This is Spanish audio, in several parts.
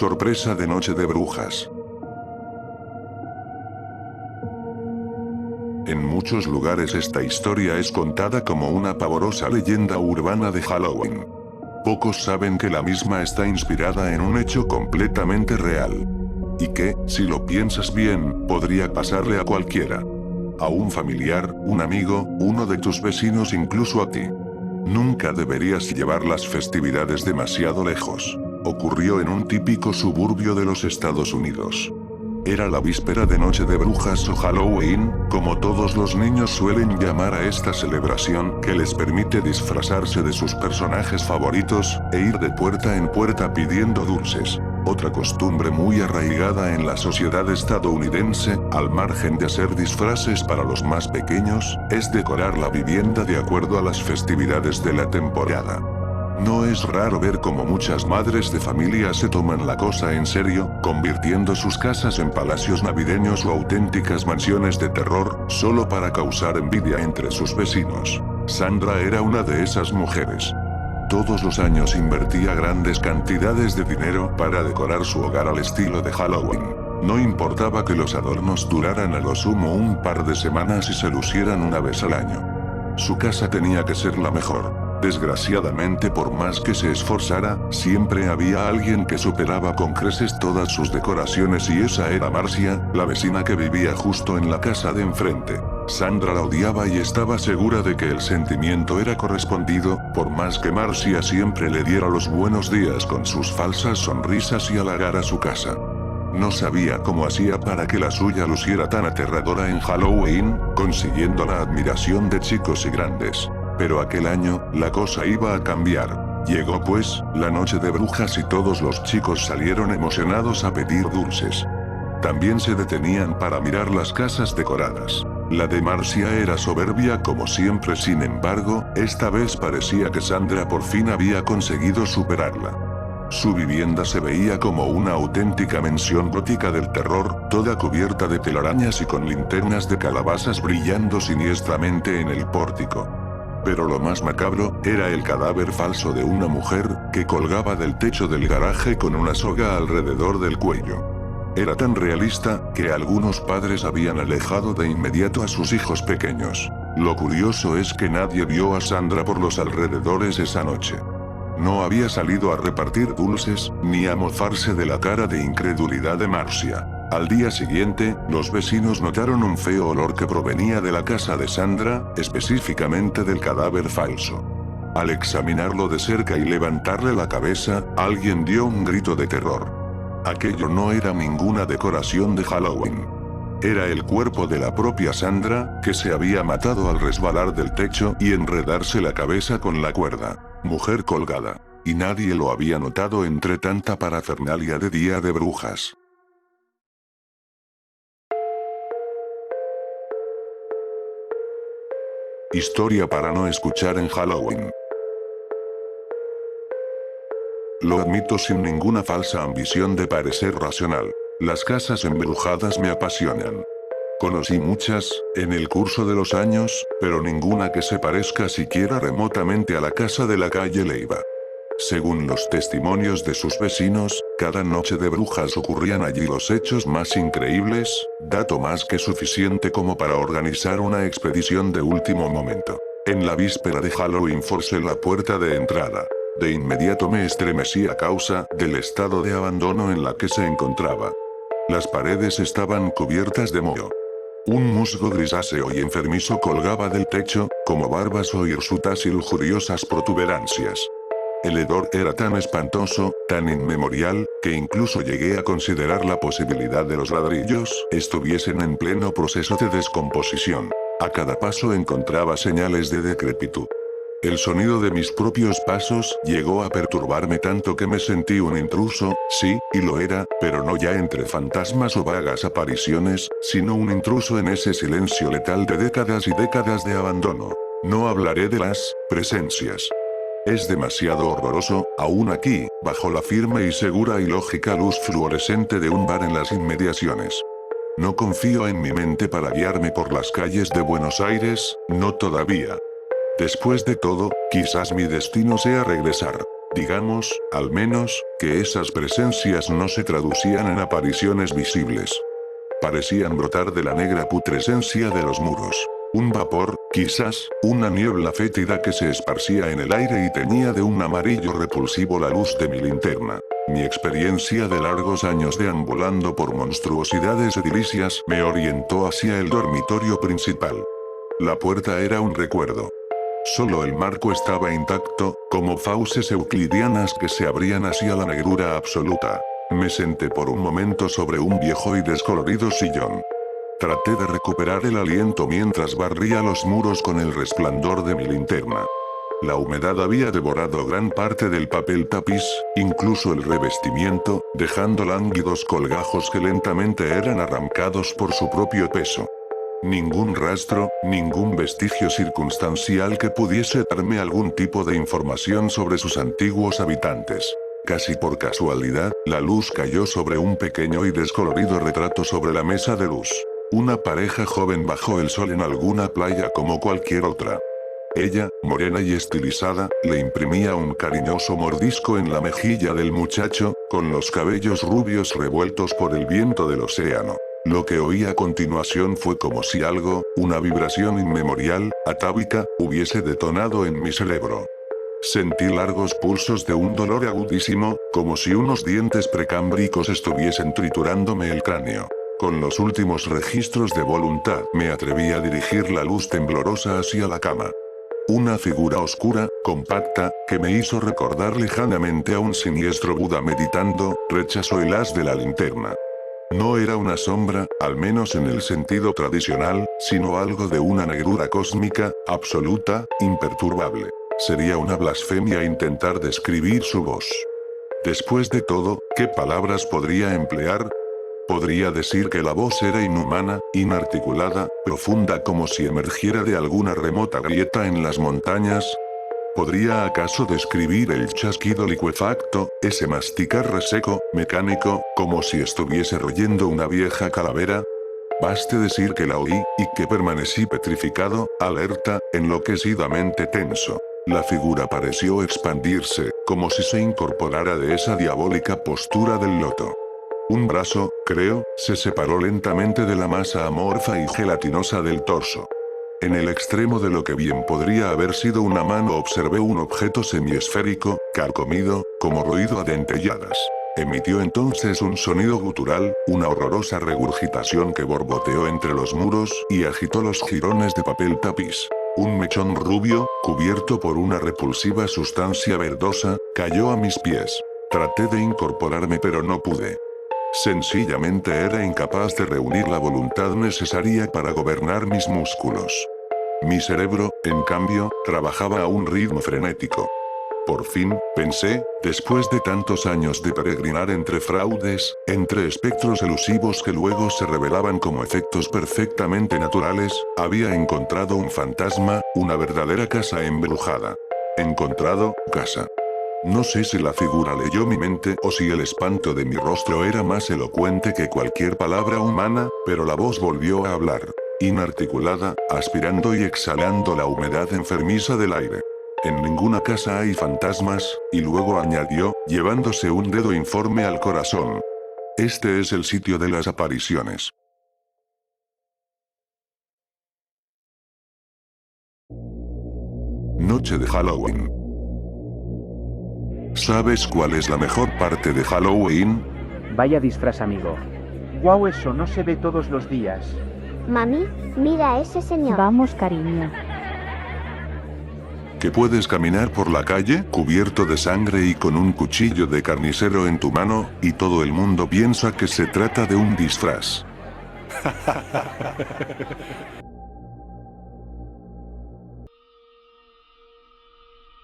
Sorpresa de Noche de Brujas. En muchos lugares esta historia es contada como una pavorosa leyenda urbana de Halloween. Pocos saben que la misma está inspirada en un hecho completamente real. Y que, si lo piensas bien, podría pasarle a cualquiera. A un familiar, un amigo, uno de tus vecinos, incluso a ti. Nunca deberías llevar las festividades demasiado lejos. Ocurrió en un típico suburbio de los Estados Unidos. Era la víspera de Noche de Brujas o Halloween, como todos los niños suelen llamar a esta celebración, que les permite disfrazarse de sus personajes favoritos, e ir de puerta en puerta pidiendo dulces. Otra costumbre muy arraigada en la sociedad estadounidense, al margen de hacer disfraces para los más pequeños, es decorar la vivienda de acuerdo a las festividades de la temporada. No es raro ver cómo muchas madres de familia se toman la cosa en serio, convirtiendo sus casas en palacios navideños o auténticas mansiones de terror, solo para causar envidia entre sus vecinos. Sandra era una de esas mujeres. Todos los años invertía grandes cantidades de dinero para decorar su hogar al estilo de Halloween. No importaba que los adornos duraran a lo sumo un par de semanas y se lucieran una vez al año. Su casa tenía que ser la mejor. Desgraciadamente, por más que se esforzara, siempre había alguien que superaba con creces todas sus decoraciones, y esa era Marcia, la vecina que vivía justo en la casa de enfrente. Sandra la odiaba y estaba segura de que el sentimiento era correspondido, por más que Marcia siempre le diera los buenos días con sus falsas sonrisas y halagara su casa. No sabía cómo hacía para que la suya luciera tan aterradora en Halloween, consiguiendo la admiración de chicos y grandes. Pero aquel año, la cosa iba a cambiar. Llegó pues, la Noche de Brujas, y todos los chicos salieron emocionados a pedir dulces. También se detenían para mirar las casas decoradas. La de Marcia era soberbia como siempre, sin embargo, esta vez parecía que Sandra por fin había conseguido superarla. Su vivienda se veía como una auténtica mansión gótica del terror, toda cubierta de telarañas y con linternas de calabazas brillando siniestramente en el pórtico. Pero lo más macabro, era el cadáver falso de una mujer, que colgaba del techo del garaje con una soga alrededor del cuello. Era tan realista, que algunos padres habían alejado de inmediato a sus hijos pequeños. Lo curioso es que nadie vio a Sandra por los alrededores esa noche. No había salido a repartir dulces, ni a mofarse de la cara de incredulidad de Marcia. Al día siguiente, los vecinos notaron un feo olor que provenía de la casa de Sandra, específicamente del cadáver falso. Al examinarlo de cerca y levantarle la cabeza, alguien dio un grito de terror. Aquello no era ninguna decoración de Halloween. Era el cuerpo de la propia Sandra, que se había matado al resbalar del techo y enredarse la cabeza con la cuerda. Mujer colgada. Y nadie lo había notado entre tanta parafernalia de Día de Brujas. Historia para no escuchar en Halloween. Lo admito sin ninguna falsa ambición de parecer racional. Las casas embrujadas me apasionan. Conocí muchas, en el curso de los años, pero ninguna que se parezca siquiera remotamente a la casa de la calle Leiva. Según los testimonios de sus vecinos, cada noche de brujas ocurrían allí los hechos más increíbles, dato más que suficiente como para organizar una expedición de último momento. En la víspera de Halloween forcé la puerta de entrada. De inmediato me estremecí a causa del estado de abandono en la que se encontraba. Las paredes estaban cubiertas de moho. Un musgo grisáceo y enfermizo colgaba del techo, como barbas o hirsutas y lujuriosas protuberancias. El hedor era tan espantoso, tan inmemorial, que incluso llegué a considerar la posibilidad de los ladrillos estuviesen en pleno proceso de descomposición. A cada paso encontraba señales de decrepitud. El sonido de mis propios pasos llegó a perturbarme tanto que me sentí un intruso, sí, y lo era, pero no ya entre fantasmas o vagas apariciones, sino un intruso en ese silencio letal de décadas y décadas de abandono. No hablaré de las presencias. Es demasiado horroroso, aún aquí, bajo la firme y segura y lógica luz fluorescente de un bar en las inmediaciones. No confío en mi mente para guiarme por las calles de Buenos Aires, no todavía. Después de todo, quizás mi destino sea regresar. Digamos, al menos, que esas presencias no se traducían en apariciones visibles. Parecían brotar de la negra putrescencia de los muros. Un vapor, quizás, una niebla fétida que se esparcía en el aire y teñía de un amarillo repulsivo la luz de mi linterna. Mi experiencia de largos años deambulando por monstruosidades edilicias me orientó hacia el dormitorio principal. La puerta era un recuerdo. Solo el marco estaba intacto, como fauces euclidianas que se abrían hacia la negrura absoluta. Me senté por un momento sobre un viejo y descolorido sillón. Traté de recuperar el aliento mientras barría los muros con el resplandor de mi linterna. La humedad había devorado gran parte del papel tapiz, incluso el revestimiento, dejando lánguidos colgajos que lentamente eran arrancados por su propio peso. Ningún rastro, ningún vestigio circunstancial que pudiese darme algún tipo de información sobre sus antiguos habitantes. Casi por casualidad, la luz cayó sobre un pequeño y descolorido retrato sobre la mesa de luz. Una pareja joven bajo el sol en alguna playa como cualquier otra. Ella, morena y estilizada, le imprimía un cariñoso mordisco en la mejilla del muchacho, con los cabellos rubios revueltos por el viento del océano. Lo que oí a continuación fue como si algo, una vibración inmemorial, atávica, hubiese detonado en mi cerebro. Sentí largos pulsos de un dolor agudísimo, como si unos dientes precámbricos estuviesen triturándome el cráneo. Con los últimos registros de voluntad, me atreví a dirigir la luz temblorosa hacia la cama. Una figura oscura, compacta, que me hizo recordar lejanamente a un siniestro Buda meditando, rechazó el haz de la linterna. No era una sombra, al menos en el sentido tradicional, sino algo de una negrura cósmica, absoluta, imperturbable. Sería una blasfemia intentar describir su voz. Después de todo, ¿qué palabras podría emplear? Podría decir que la voz era inhumana, inarticulada, profunda como si emergiera de alguna remota grieta en las montañas. ¿Podría acaso describir el chasquido licuefacto, ese masticar reseco, mecánico, como si estuviese royendo una vieja calavera? Baste decir que la oí, y que permanecí petrificado, alerta, enloquecidamente tenso. La figura pareció expandirse, como si se incorporara de esa diabólica postura del loto. Un brazo, creo, se separó lentamente de la masa amorfa y gelatinosa del torso. En el extremo de lo que bien podría haber sido una mano observé un objeto semiesférico, carcomido, como roído a dentelladas. Emitió entonces un sonido gutural, una horrorosa regurgitación que borboteó entre los muros y agitó los jirones de papel tapiz. Un mechón rubio, cubierto por una repulsiva sustancia verdosa, cayó a mis pies. Traté de incorporarme pero no pude. Sencillamente era incapaz de reunir la voluntad necesaria para gobernar mis músculos. Mi cerebro, en cambio, trabajaba a un ritmo frenético. Por fin, pensé, después de tantos años de peregrinar entre fraudes, entre espectros elusivos que luego se revelaban como efectos perfectamente naturales, había encontrado un fantasma, una verdadera casa embrujada. Encontrado, casa. No sé si la figura leyó mi mente o si el espanto de mi rostro era más elocuente que cualquier palabra humana, pero la voz volvió a hablar. Inarticulada, aspirando y exhalando la humedad enfermiza del aire. En ninguna casa hay fantasmas, y luego añadió, llevándose un dedo informe al corazón. Este es el sitio de las apariciones. Noche de Halloween. ¿Sabes cuál es la mejor parte de Halloween? Vaya disfraz, amigo. Guau, eso no se ve todos los días. Mami, mira a ese señor. Vamos, cariño. Que puedes caminar por la calle, cubierto de sangre y con un cuchillo de carnicero en tu mano, y todo el mundo piensa que se trata de un disfraz.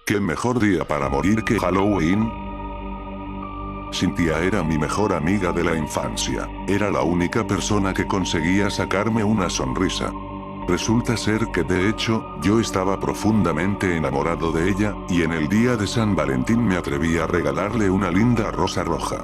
¿Qué mejor día para morir que Halloween? Cynthia era mi mejor amiga de la infancia. Era la única persona que conseguía sacarme una sonrisa. Resulta ser que de hecho, yo estaba profundamente enamorado de ella, y en el día de San Valentín me atreví a regalarle una linda rosa roja.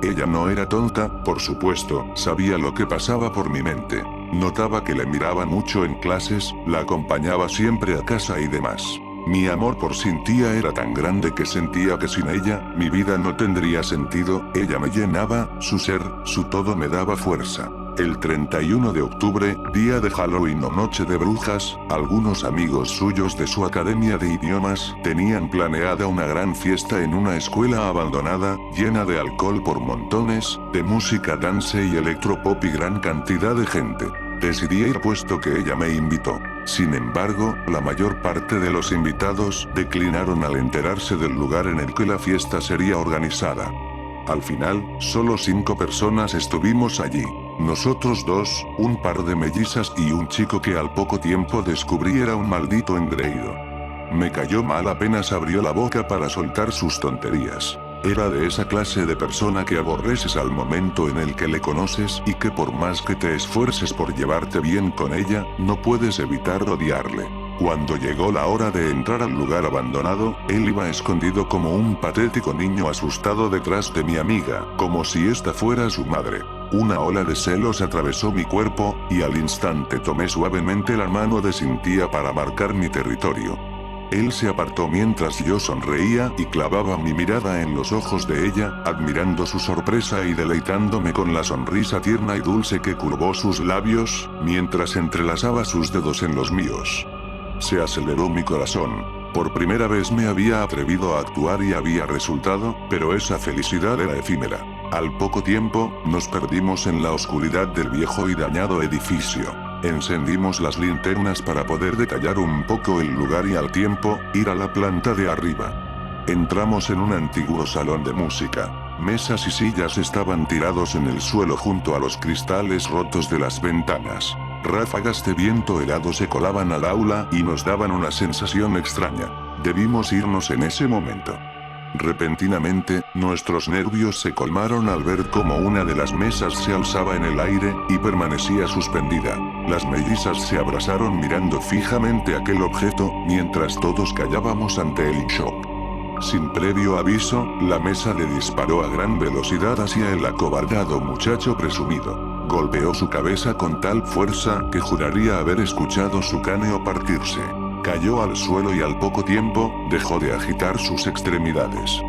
Ella no era tonta, por supuesto, sabía lo que pasaba por mi mente. Notaba que le miraba mucho en clases, la acompañaba siempre a casa y demás. Mi amor por Cynthia era tan grande que sentía que sin ella, mi vida no tendría sentido. Ella me llenaba, su ser, su todo me daba fuerza. El 31 de octubre, día de Halloween o noche de brujas, algunos amigos suyos de su academia de idiomas tenían planeada una gran fiesta en una escuela abandonada, llena de alcohol por montones, de música, dance y electropop y gran cantidad de gente. Decidí ir puesto que ella me invitó. Sin embargo, la mayor parte de los invitados declinaron al enterarse del lugar en el que la fiesta sería organizada. Al final, solo 5 personas estuvimos allí. Nosotros 2, un par de mellizas y un chico que al poco tiempo descubrí era un maldito engreído. Me cayó mal apenas abrió la boca para soltar sus tonterías. Era de esa clase de persona que aborreces al momento en el que le conoces y que por más que te esfuerces por llevarte bien con ella, no puedes evitar odiarle. Cuando llegó la hora de entrar al lugar abandonado, él iba escondido como un patético niño asustado detrás de mi amiga, como si esta fuera su madre. Una ola de celos atravesó mi cuerpo, y al instante tomé suavemente la mano de Cynthia para marcar mi territorio. Él se apartó mientras yo sonreía y clavaba mi mirada en los ojos de ella, admirando su sorpresa y deleitándome con la sonrisa tierna y dulce que curvó sus labios, mientras entrelazaba sus dedos en los míos. Se aceleró mi corazón. Por primera vez me había atrevido a actuar y había resultado, pero esa felicidad era efímera. Al poco tiempo, nos perdimos en la oscuridad del viejo y dañado edificio. Encendimos las linternas para poder detallar un poco el lugar y al tiempo, ir a la planta de arriba. Entramos en un antiguo salón de música. Mesas y sillas estaban tirados en el suelo junto a los cristales rotos de las ventanas. Ráfagas de viento helado se colaban al aula y nos daban una sensación extraña. Debimos irnos en ese momento. Repentinamente, nuestros nervios se colmaron al ver cómo una de las mesas se alzaba en el aire y permanecía suspendida. Las mellizas se abrazaron mirando fijamente aquel objeto, mientras todos callábamos ante el shock. Sin previo aviso, la mesa le disparó a gran velocidad hacia el acobardado muchacho presumido. Golpeó su cabeza con tal fuerza que juraría haber escuchado su cráneo partirse. Cayó al suelo y al poco tiempo, dejó de agitar sus extremidades.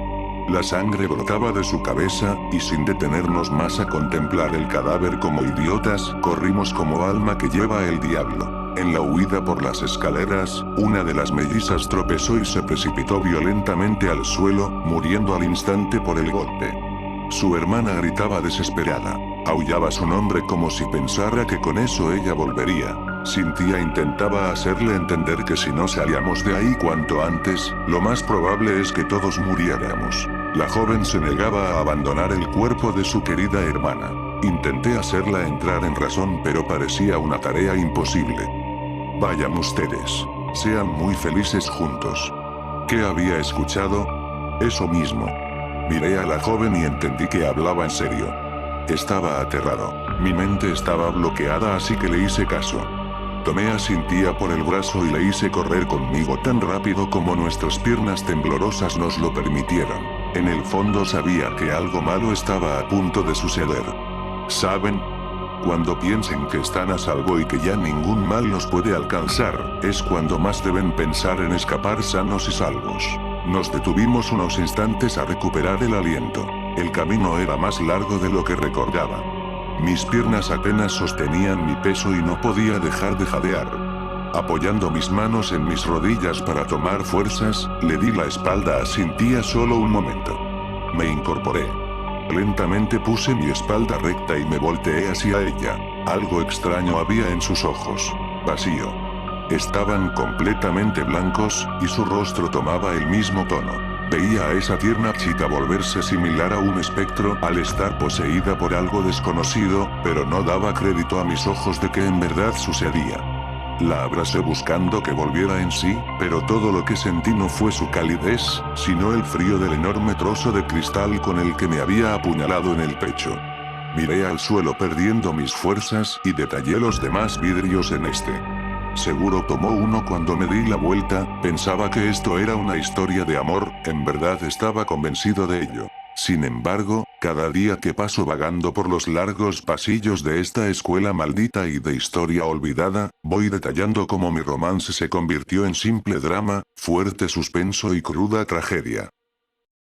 La sangre brotaba de su cabeza, y sin detenernos más a contemplar el cadáver como idiotas, corrimos como alma que lleva el diablo. En la huida por las escaleras, una de las mellizas tropezó y se precipitó violentamente al suelo, muriendo al instante por el golpe. Su hermana gritaba desesperada. Aullaba su nombre como si pensara que con eso ella volvería. Cynthia intentaba hacerle entender que si no salíamos de ahí cuanto antes, lo más probable es que todos muriéramos. La joven se negaba a abandonar el cuerpo de su querida hermana. Intenté hacerla entrar en razón, pero parecía una tarea imposible. Vayan ustedes. Sean muy felices juntos. ¿Qué había escuchado? Eso mismo. Miré a la joven y entendí que hablaba en serio. Estaba aterrado. Mi mente estaba bloqueada, así que le hice caso. Tomé a Cynthia por el brazo y le hice correr conmigo tan rápido como nuestras piernas temblorosas nos lo permitieron. En el fondo sabía que algo malo estaba a punto de suceder. ¿Saben? Cuando piensen que están a salvo y que ya ningún mal los puede alcanzar, es cuando más deben pensar en escapar sanos y salvos. Nos detuvimos unos instantes a recuperar el aliento. El camino era más largo de lo que recordaba. Mis piernas apenas sostenían mi peso y no podía dejar de jadear. Apoyando mis manos en mis rodillas para tomar fuerzas, le di la espalda a Cynthia solo un momento. Me incorporé. Lentamente puse mi espalda recta y me volteé hacia ella. Algo extraño había en sus ojos. Vacío. Estaban completamente blancos, y su rostro tomaba el mismo tono. Veía a esa tierna chica volverse similar a un espectro al estar poseída por algo desconocido, pero no daba crédito a mis ojos de que en verdad sucedía. La abracé buscando que volviera en sí, pero todo lo que sentí no fue su calidez, sino el frío del enorme trozo de cristal con el que me había apuñalado en el pecho. Miré al suelo perdiendo mis fuerzas y detallé los demás vidrios en este. Seguro tomó uno cuando me di la vuelta, pensaba que esto era una historia de amor, en verdad estaba convencido de ello. Sin embargo, Cada día que paso vagando por los largos pasillos de esta escuela maldita y de historia olvidada, voy detallando cómo mi romance se convirtió en simple drama, fuerte suspenso y cruda tragedia.